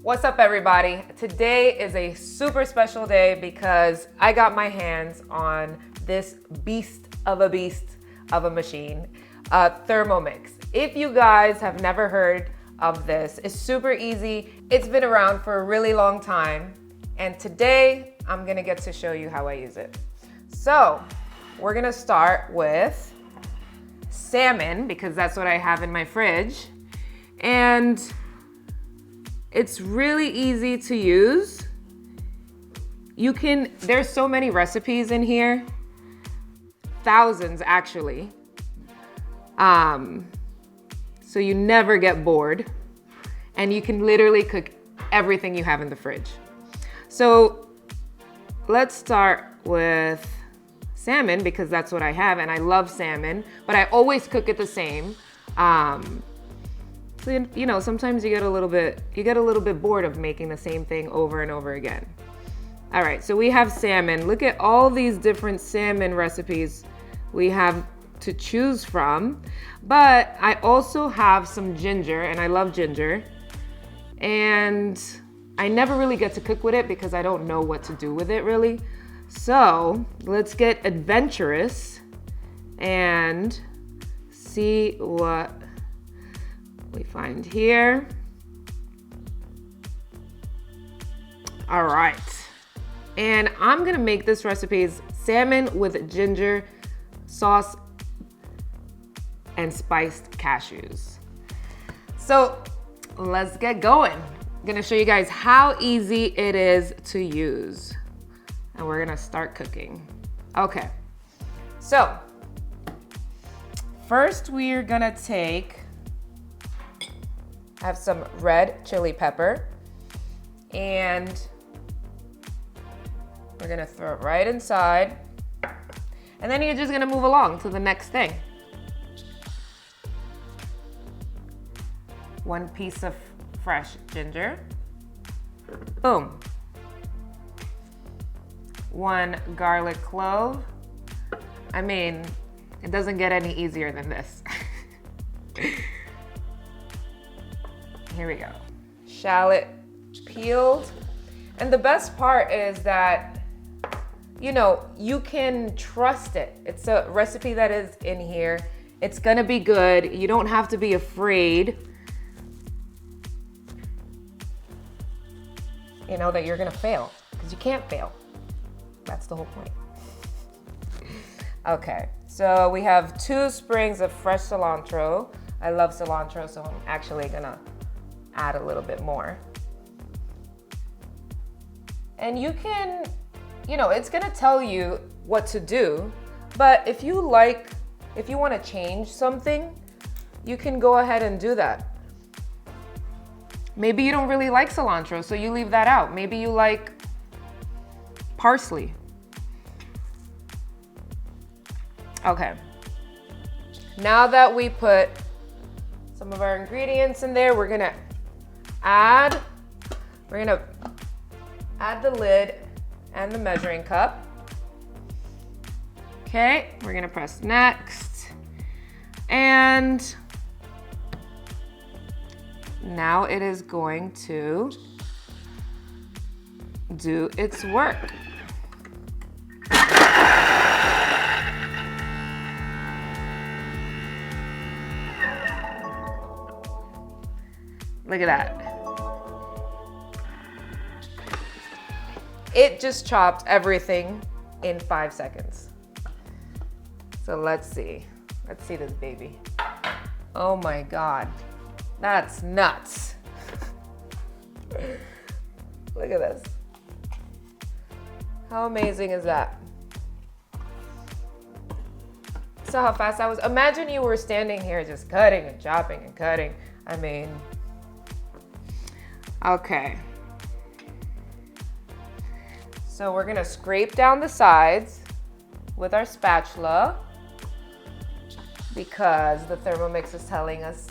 What's up, everybody? Today is a super special day because I got my hands on this beast of a machine, Thermomix. If you guys have never heard of this, it's super easy. It's been around for a really long time, and today I'm gonna get to show you how I use it. So we're gonna start with salmon because that's what I have in my fridge, and it's really easy to use. There's so many recipes in here, thousands actually. So you never get bored, and you can literally cook everything you have in the fridge. So let's start with salmon because that's what I have, and I love salmon, but I always cook it the same. So, you know, sometimes you get a little bit bored of making the same thing over and over again. All right, so we have salmon. Look at all these different salmon recipes we have to choose from. But I also have some ginger, and I love ginger. And I never really get to cook with it because I don't know what to do with it really. So let's get adventurous and see what we find here. All right, and I'm gonna make this recipe is salmon with ginger sauce and spiced cashews. So let's get going. I'm gonna show you guys how easy it is to use, and we're gonna start cooking. Okay, so first we're gonna have some red chili pepper, and we're gonna throw it right inside, and then you're just gonna move along to the next thing. 1 piece of fresh ginger, boom. 1 garlic clove. I mean, it doesn't get any easier than this. Here we go. Shallot peeled. And the best part is that, you know, you can trust it. It's a recipe that is in here. It's gonna be good. You don't have to be afraid, you know, that you're gonna fail, because you can't fail. That's the whole point. Okay, so we have 2 sprigs of fresh cilantro. I love cilantro, so I'm actually gonna add a little bit more. And you can, you know, it's gonna tell you what to do, but if you wanna change something, you can go ahead and do that. Maybe you don't really like cilantro, so you leave that out. Maybe you like parsley. Okay, now that we put some of our ingredients in there, we're gonna add the lid and the measuring cup. Okay, we're gonna press next. And now it is going to do its work. Look at that. It just chopped everything in 5 seconds. So let's see this baby. Oh my God, that's nuts. Look at this. How amazing is that? So how fast I was. Imagine you were standing here just cutting and chopping and cutting. I mean, okay. So we're gonna scrape down the sides with our spatula because the Thermomix is telling us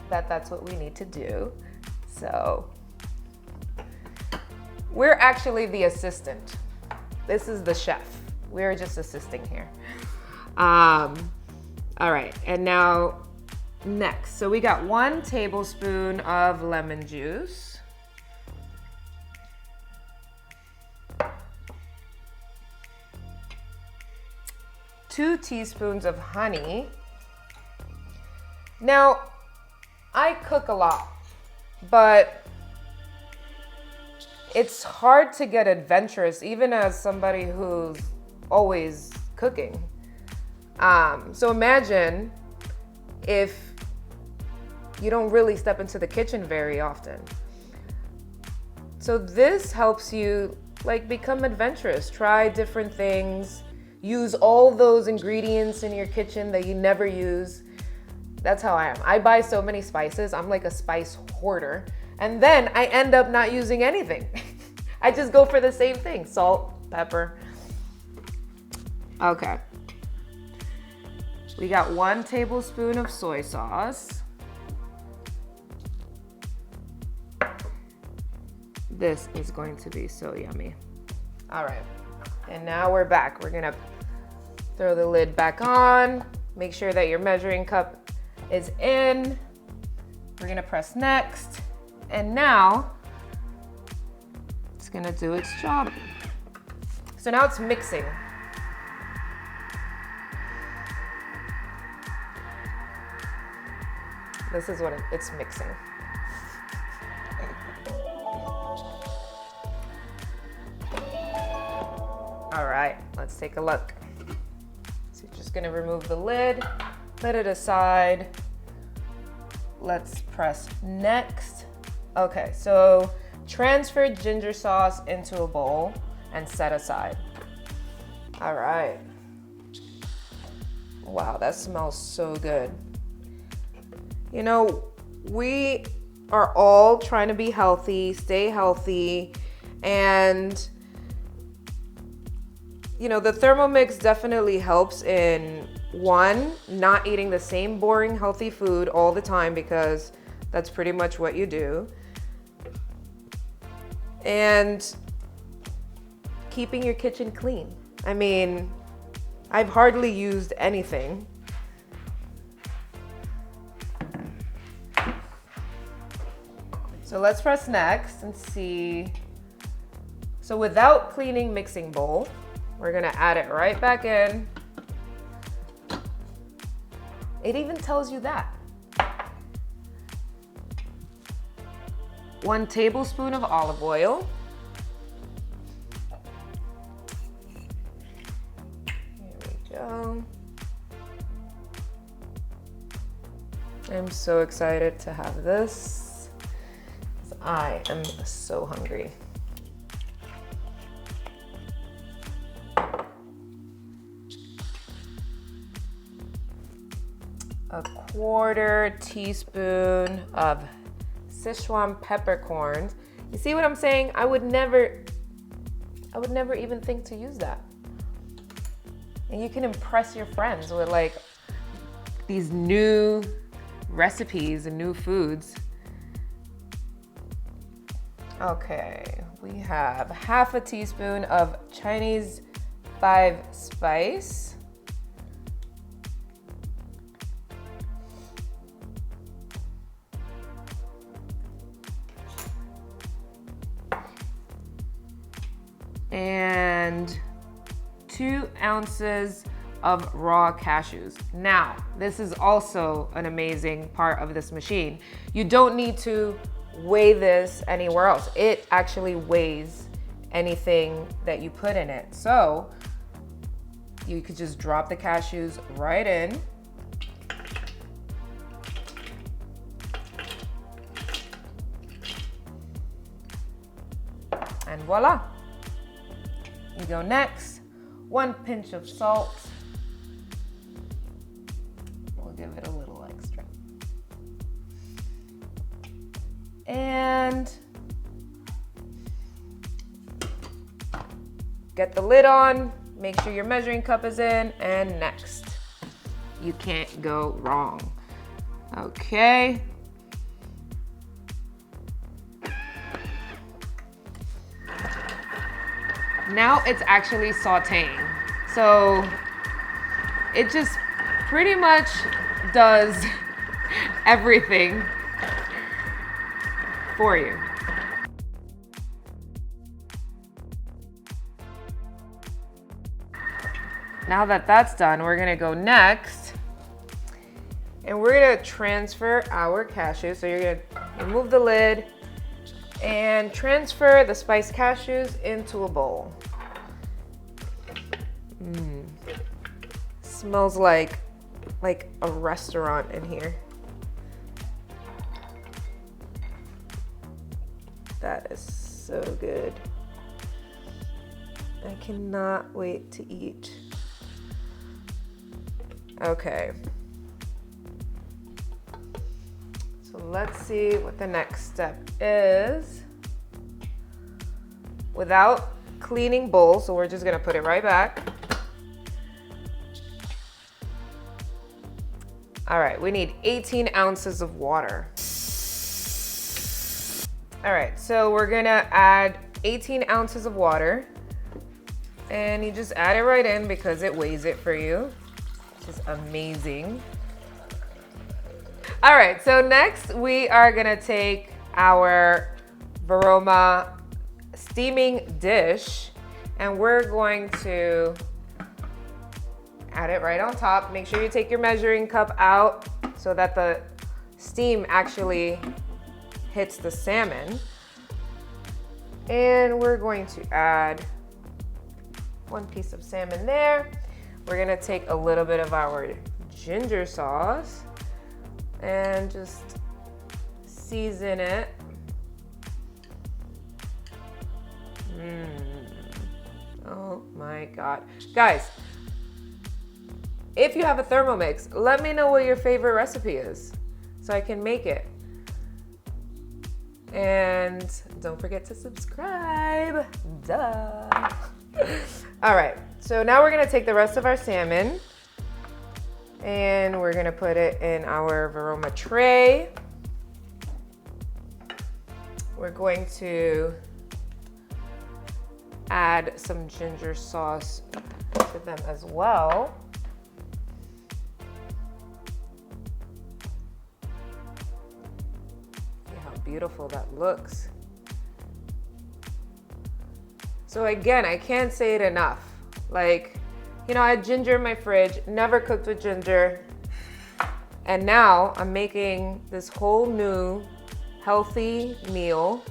that that's what we need to do. So we're actually the assistant. This is the chef. We're just assisting here. All right, and now next. So we got 1 tablespoon of lemon juice. 2 teaspoons of honey. Now, I cook a lot, but it's hard to get adventurous, even as somebody who's always cooking. So imagine if you don't really step into the kitchen very often. So this helps you like become adventurous, try different things, use all those ingredients in your kitchen that you never use. That's how I am. I buy so many spices. I'm like a spice hoarder. And then I end up not using anything. I just go for the same thing. Salt, pepper. Okay. We got 1 tablespoon of soy sauce. This is going to be so yummy. All right. And now we're back. We're gonna throw the lid back on. Make sure that your measuring cup is in. We're gonna press next. And now it's gonna do its job. So now it's mixing. This is what it's mixing. All right, let's take a look. So you're just gonna remove the lid, put it aside. Let's press next. Okay, so transfer ginger sauce into a bowl and set aside. All right. Wow, that smells so good. You know, we are all trying to be healthy, stay healthy, and you know, the Thermomix definitely helps in one, not eating the same boring healthy food all the time, because that's pretty much what you do. And keeping your kitchen clean. I mean, I've hardly used anything. So let's press next and see. So without cleaning mixing bowl, we're gonna add it right back in. It even tells you that. 1 tablespoon of olive oil. Here we go. I'm so excited to have this. I am so hungry. A 1/4 teaspoon of Sichuan peppercorns. You see what I'm saying? I would never even think to use that. And you can impress your friends with like these new recipes and new foods. Okay, we have 1/2 teaspoon of Chinese 5 spice. And 2 ounces of raw cashews. Now, this is also an amazing part of this machine. You don't need to weigh this anywhere else. It actually weighs anything that you put in it. So you could just drop the cashews right in. And voila. You go next, 1 pinch of salt. We'll give it a little extra. And get the lid on, make sure your measuring cup is in, and next. You can't go wrong. Okay. Now it's actually sauteing. So it just pretty much does everything for you. Now that that's done, we're gonna go next and we're gonna transfer our cashews. So you're gonna remove the lid and transfer the spiced cashews into a bowl. Smells like a restaurant in here. That is so good. I cannot wait to eat. Okay. So let's see what the next step is. Without cleaning bowl, so we're just gonna put it right back. All right, we need 18 ounces of water. All right, so we're gonna add 18 ounces of water, and you just add it right in because it weighs it for you, which is amazing. All right, so next we are gonna take our Varoma steaming dish, and we're going to add it right on top. Make sure you take your measuring cup out so that the steam actually hits the salmon. And we're going to add 1 piece of salmon there. We're gonna take a little bit of our ginger sauce and just season it. Oh my God. Guys, if you have a Thermomix, let me know what your favorite recipe is so I can make it. And don't forget to subscribe. Duh. All right, so now we're gonna take the rest of our salmon and we're gonna put it in our Varoma tray. We're going to add some ginger sauce to them as well. See how beautiful that looks. So again, I can't say it enough. Like, you know, I had ginger in my fridge, never cooked with ginger. And now I'm making this whole new healthy meal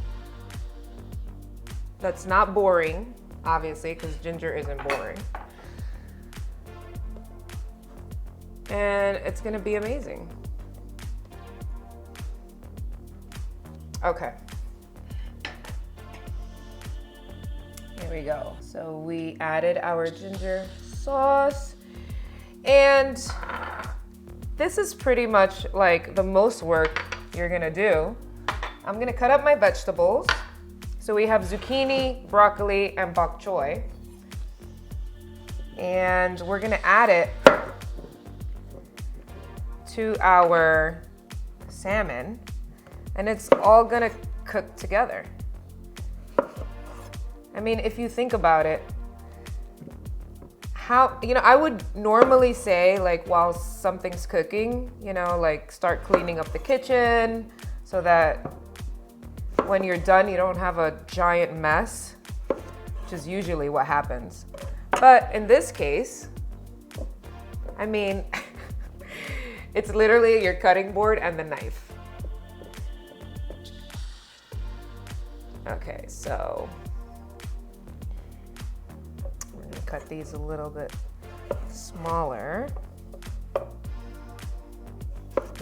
that's not boring, obviously, because ginger isn't boring. And it's gonna be amazing. Okay. Here we go. So we added our ginger sauce, and this is pretty much like the most work you're gonna do. I'm gonna cut up my vegetables. So we have zucchini, broccoli, and bok choy. And we're gonna add it to our salmon, and it's all gonna cook together. I mean, if you think about it, how, you know, I would normally say, like, while something's cooking, you know, like start cleaning up the kitchen so that when you're done, you don't have a giant mess, which is usually what happens. But in this case, I mean, it's literally your cutting board and the knife. Okay, so we're gonna cut these a little bit smaller.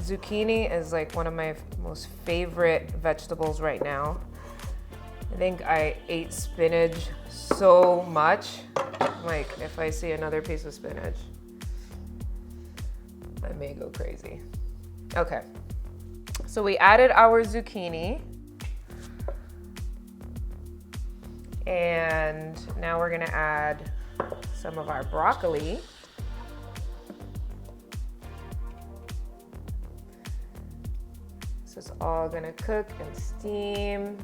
Zucchini is like one of my most favorite vegetables right now. I think I ate spinach so much. Like, if I see another piece of spinach, I may go crazy. Okay, so we added our zucchini. And now we're gonna add some of our broccoli. This is all gonna cook and steam.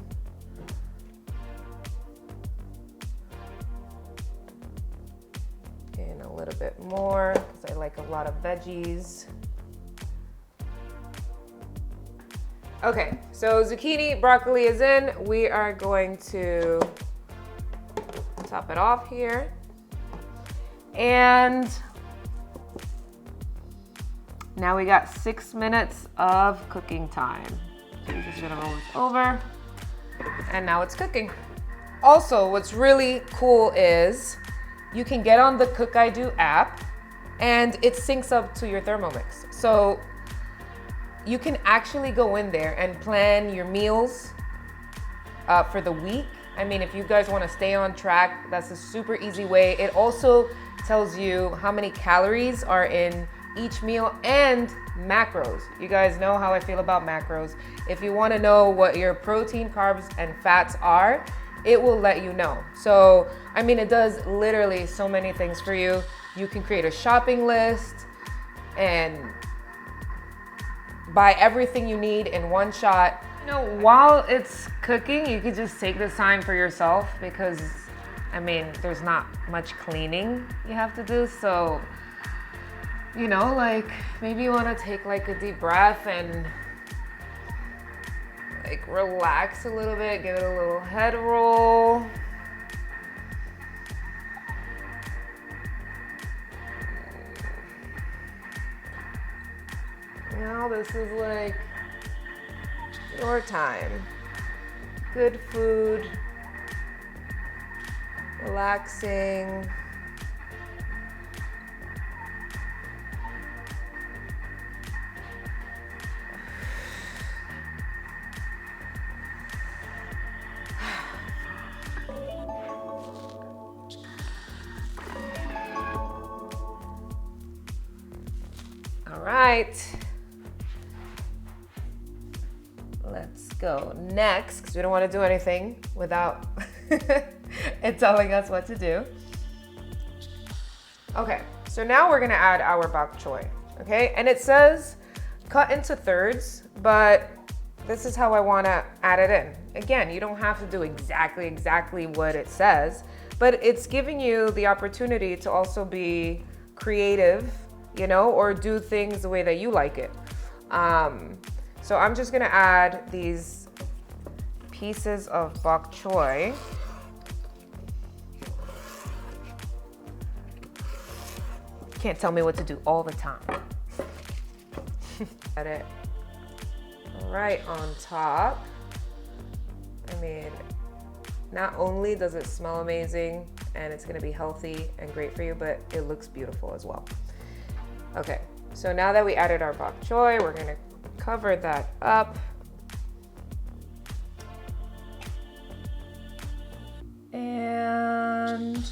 And a little bit more, because I like a lot of veggies. Okay, so zucchini, broccoli is in. We are going to top it off here. And now we got 6 minutes of cooking time. So we're just gonna roll this over, and now it's cooking. Also, what's really cool is you can get on the Cook I Do app and it syncs up to your Thermomix. So you can actually go in there and plan your meals for the week. I mean, if you guys want to stay on track, that's a super easy way. It also tells you how many calories are in each meal and macros. You guys know how I feel about macros. If you want to know what your protein, carbs, and fats are, it will let you know. So, I mean, it does literally so many things for you. You can create a shopping list and buy everything you need in one shot. You know, while it's cooking, you could just take this time for yourself because, I mean, there's not much cleaning you have to do. So, you know, like maybe you want to take like a deep breath and like relax a little bit, give it a little head roll. Now this is like your time. Good food, relaxing. All right, let's go next, because we don't want to do anything without it telling us what to do. Okay, so now we're gonna add our bok choy, okay? And it says cut into thirds, but this is how I wanna add it in. Again, you don't have to do exactly what it says, but it's giving you the opportunity to also be creative, you know, or do things the way that you like it. So I'm just gonna add these pieces of bok choy. Can't tell me what to do all the time. Add it right on top. I mean, not only does it smell amazing and it's gonna be healthy and great for you, but it looks beautiful as well. Okay, so now that we added our bok choy, we're gonna cover that up. And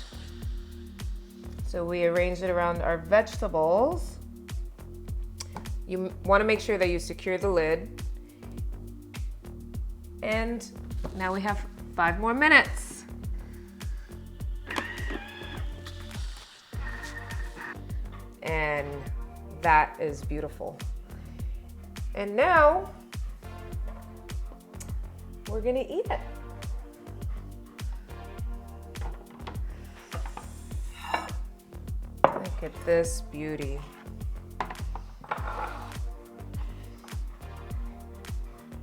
so we arranged it around our vegetables. You wanna make sure that you secure the lid. And now we have 5 more minutes. And that is beautiful. And now we're gonna eat it. Look at this beauty.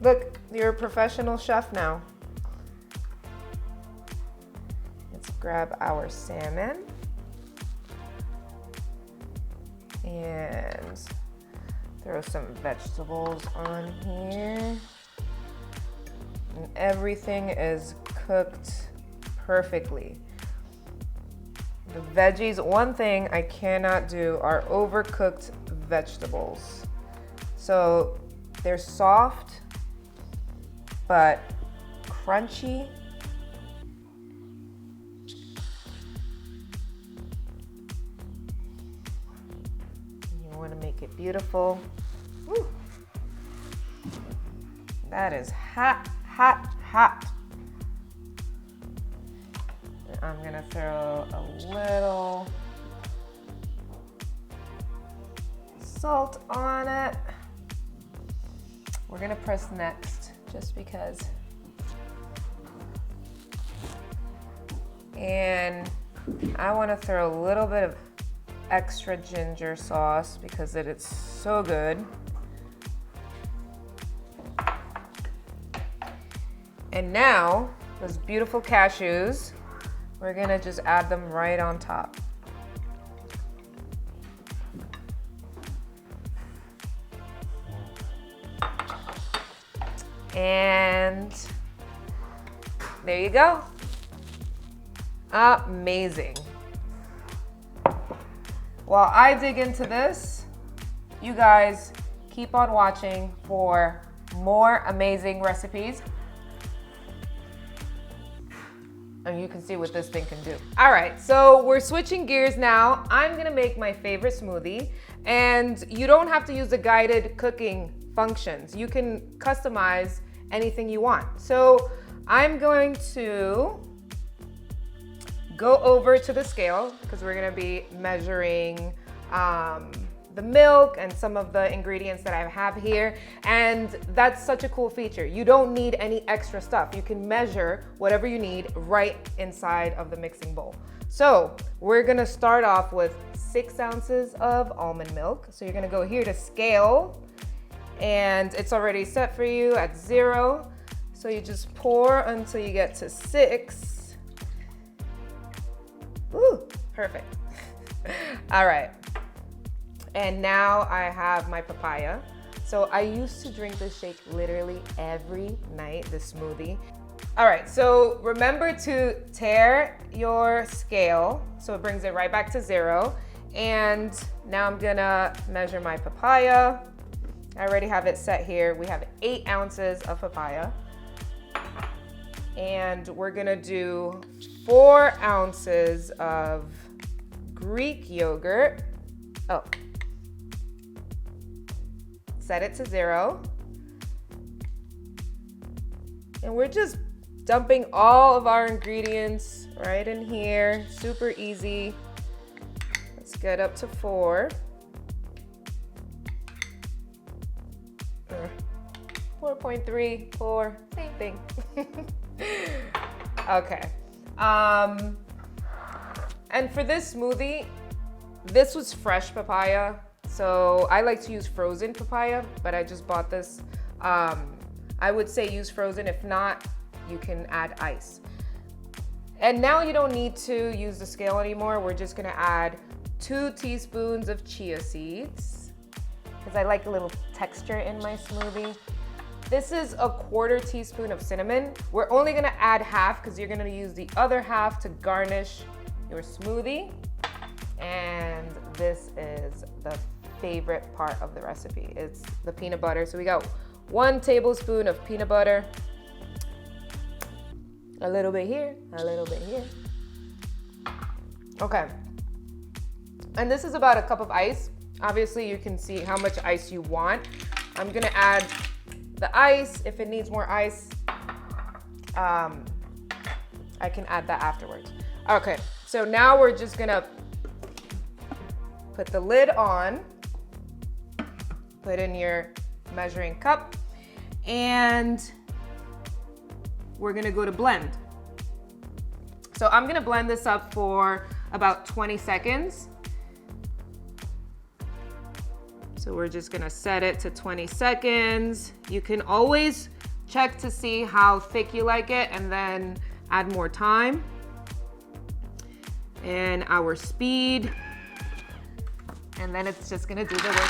Look, you're a professional chef now. Let's grab our salmon. And throw some vegetables on here. And everything is cooked perfectly. The veggies, one thing I cannot do are overcooked vegetables. So they're soft, but crunchy. Want to make it beautiful. Woo. That is hot, hot, hot. And I'm gonna throw a little salt on it. We're gonna press next just because. And I want to throw a little bit of extra ginger sauce because it is so good. And now, those beautiful cashews, we're gonna just add them right on top. And there you go. Amazing. While I dig into this, you guys keep on watching for more amazing recipes. And you can see what this thing can do. All right, so we're switching gears now. I'm gonna make my favorite smoothie, and you don't have to use the guided cooking functions. You can customize anything you want. So I'm going to go over to the scale because we're gonna be measuring the milk and some of the ingredients that I have here. And that's such a cool feature. You don't need any extra stuff. You can measure whatever you need right inside of the mixing bowl. So we're gonna start off with 6 ounces of almond milk. So you're gonna go here to scale, and it's already set for you at 0. So you just pour until you get to 6. Ooh, perfect. All right. And now I have my papaya. So I used to drink this shake literally every night, this smoothie. All right, so remember to tare your scale so it brings it right back to 0. And now I'm gonna measure my papaya. I already have it set here. We have 8 ounces of papaya. And we're gonna do 4 ounces of Greek yogurt. Oh. Set it to 0. And we're just dumping all of our ingredients right in here. Super easy. Let's get up to 4. 4.3, 4, same thing. Okay. And for this smoothie, this was fresh papaya. So I like to use frozen papaya, but I just bought this. I would say use frozen. If not, you can add ice. And now you don't need to use the scale anymore. We're just gonna add 2 teaspoons of chia seeds because I like a little texture in my smoothie. This is a 1/4 teaspoon of cinnamon. We're only gonna add half because you're gonna use the other half to garnish your smoothie. And this is the favorite part of the recipe. It's the peanut butter. So we got 1 tablespoon of peanut butter. A little bit here, a little bit here. Okay. And this is about 1 cup of ice. Obviously you can see how much ice you want. I'm gonna add the ice. If it needs more ice, I can add that afterwards. Okay, so now we're just gonna put the lid on, put in your measuring cup, and we're gonna go to blend. So I'm gonna blend this up for about 20 seconds. So we're just gonna set it to 20 seconds. You can always check to see how thick you like it and then add more time. And our speed. And then it's just gonna do the work.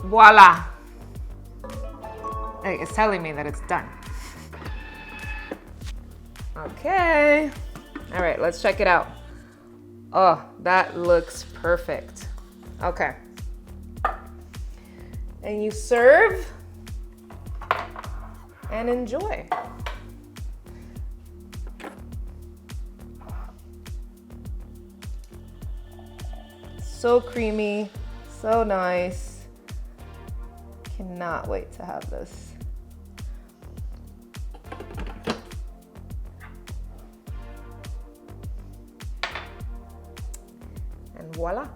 Voila. Hey, it's telling me that it's done. Okay. All right, let's check it out. Oh, that looks perfect. Okay. And you serve and enjoy. So creamy, so nice. Cannot wait to have this. And voila.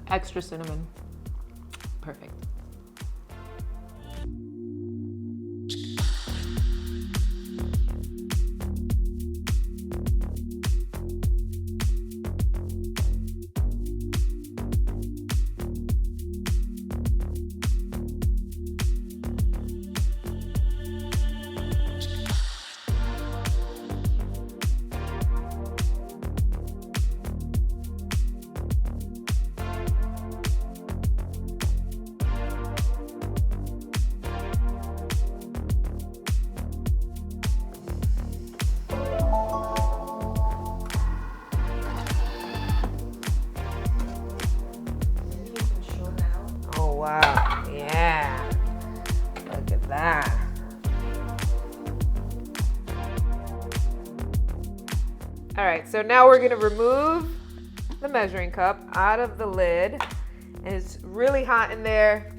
Extra cinnamon. Perfect. that. All right, so now we're gonna remove the measuring cup out of the lid. And it's really hot in there.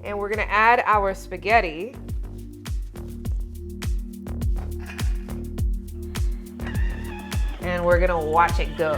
And we're gonna add our spaghetti. And we're gonna watch it go.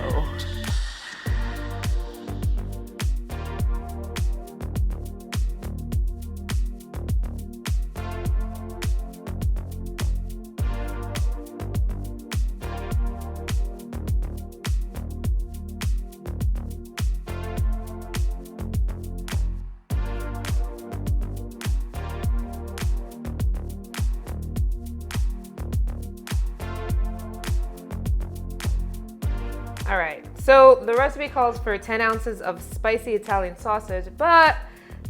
All right, so the recipe calls for 10 ounces of spicy Italian sausage, but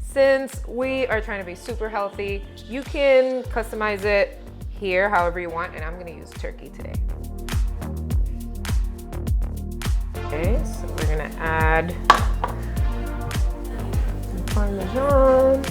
since we are trying to be super healthy, you can customize it here however you want, and I'm gonna use turkey today. Okay, so we're gonna add some Parmesan.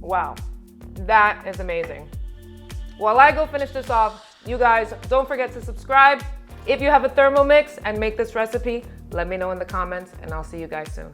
Wow, that is amazing. While I go finish this off, you guys don't forget to subscribe. If you have a Thermomix and make this recipe, let me know in the comments and I'll see you guys soon.